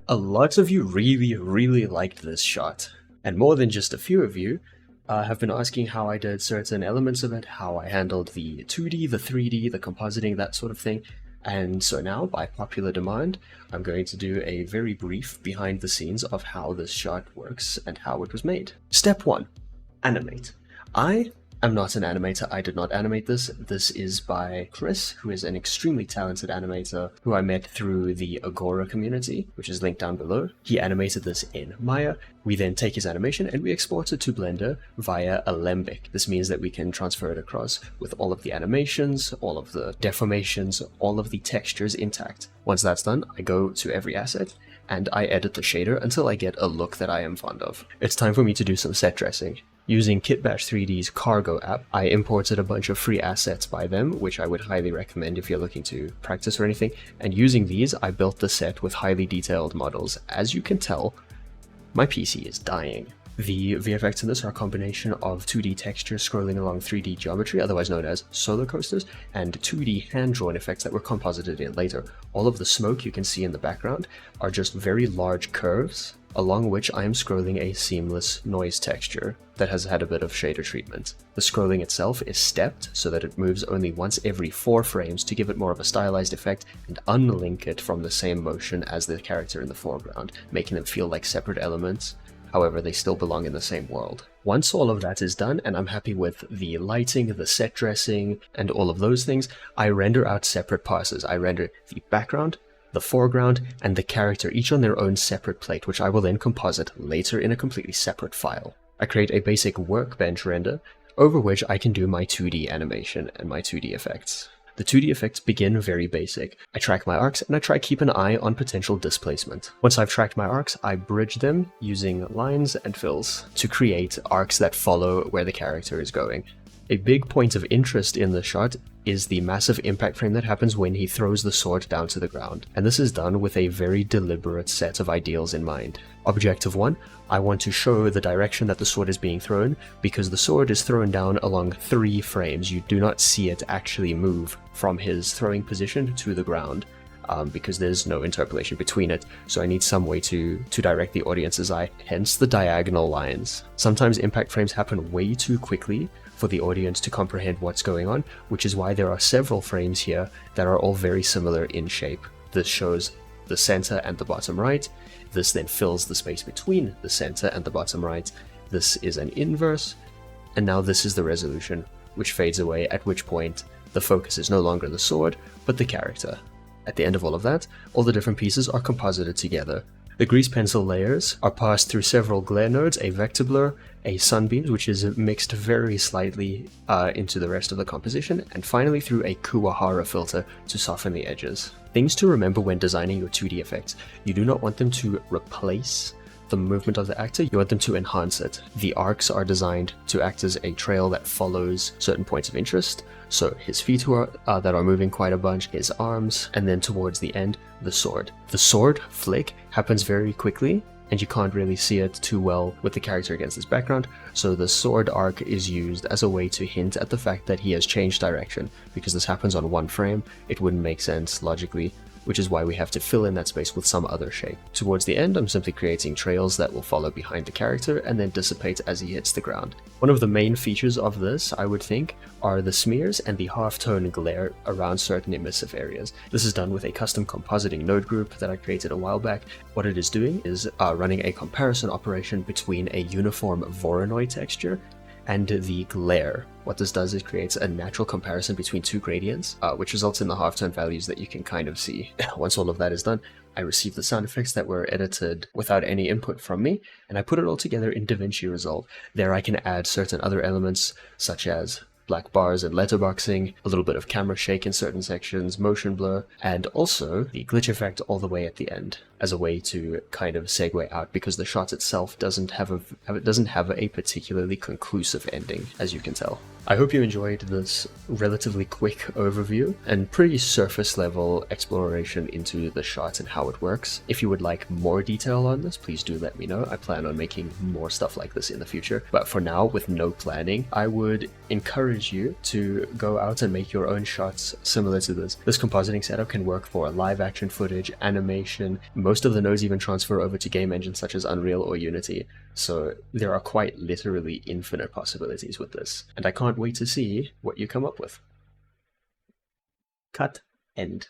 A lot of you really liked this shot, and more than just a few of you have been asking how I did certain elements of it, how I handled the 2D, the 3D, the compositing, that sort of thing. And so now, by popular demand, I'm going to do a very brief behind the scenes of how this shot works and how it was made. Step 1. Animate. I am not an animator. I did not animate this. This is by Chris, who is an extremely talented animator who I met through the Agora community, which is linked down below. He animated this in Maya. We then take his animation and we export it to Blender via Alembic. This means that we can transfer it across with all of the animations, all of the deformations, all of the textures intact. Once that's done, I go to every asset and I edit the shader until I get a look that I am fond of. It's time for me to do some set dressing. Using Kitbash3D's Cargo app, I imported a bunch of free assets by them, which I would highly recommend if you're looking to practice or anything, and using these, I built the set with highly detailed models. As you can tell, my PC is dying. The VFX in this are a combination of 2D textures scrolling along 3D geometry, otherwise known as solar coasters, and 2D hand-drawn effects that were composited in later. All of the smoke you can see in the background are just very large curves, along which I am scrolling a seamless noise texture that has had a bit of shader treatment. The scrolling itself is stepped so that it moves only once every 4 frames to give it more of a stylized effect and unlink it from the same motion as the character in the foreground, making them feel like separate elements. However, they still belong in the same world. Once all of that is done and I'm happy with the lighting, the set dressing, and all of those things, I render out separate passes. I render the background, the foreground, and the character, each on their own separate plate, which I will then composite later in a completely separate file. I create a basic workbench render, over which I can do my 2D animation and my 2D effects. The 2D effects begin very basic. I track my arcs and I try to keep an eye on potential displacement. Once I've tracked my arcs, I bridge them using lines and fills to create arcs that follow where the character is going. A big point of interest in the shot is the massive impact frame that happens when he throws the sword down to the ground, and this is done with a very deliberate set of ideals in mind. Objective 1, I want to show the direction that the sword is being thrown, because the sword is thrown down along 3 frames. You do not see it actually move from his throwing position to the ground, because there's no interpolation between it, so I need some way to direct the audience's eye, hence the diagonal lines. Sometimes impact frames happen way too quickly for the audience to comprehend what's going on, which is why there are several frames here that are all very similar in shape. This shows the center and the bottom right. This then fills the space between the center and the bottom right. This is an inverse, and now this is the resolution, which fades away, at which point the focus is no longer the sword, but the character. At the end of all of that, all the different pieces are composited together. The grease pencil layers are passed through several glare nodes, a vector blur, a sunbeam, which is mixed very slightly into the rest of the composition, and finally through a Kuwahara filter to soften the edges. Things to remember when designing your 2D effects. You do not want them to replace the movement of the actor, you want them to enhance it. The arcs are designed to act as a trail that follows certain points of interest, so his feet that are moving quite a bunch, his arms, and then towards the end, the sword. The sword flick happens very quickly, and you can't really see it too well with the character against this background, so the sword arc is used as a way to hint at the fact that he has changed direction. Because this happens on 1 frame, it wouldn't make sense logically, which is why we have to fill in that space with some other shape. Towards the end, I'm simply creating trails that will follow behind the character and then dissipate as he hits the ground. One of the main features of this, I would think, are the smears and the halftone glare around certain emissive areas. This is done with a custom compositing node group that I created a while back. What it is doing is running a comparison operation between a uniform Voronoi texture and the glare. What this does is creates a natural comparison between 2 gradients, which results in the halftone values that you can kind of see. Once all of that is done, I receive the sound effects that were edited without any input from me, and I put it all together in DaVinci Resolve. There I can add certain other elements, such as black bars and letterboxing, a little bit of camera shake in certain sections, motion blur, and also the glitch effect all the way at the end, as a way to kind of segue out, because the shot itself doesn't have a particularly conclusive ending, as you can tell. I hope you enjoyed this relatively quick overview and pretty surface level exploration into the shot and how it works. If you would like more detail on this, please do let me know. I plan on making more stuff like this in the future. But for now, with no planning, I would encourage you to go out and make your own shots similar to this. This compositing setup can work for live action footage, animation. Most of the nodes even transfer over to game engines such as Unreal or Unity. So there are quite literally infinite possibilities with this. And I can't wait to see what you come up with. Cut. End.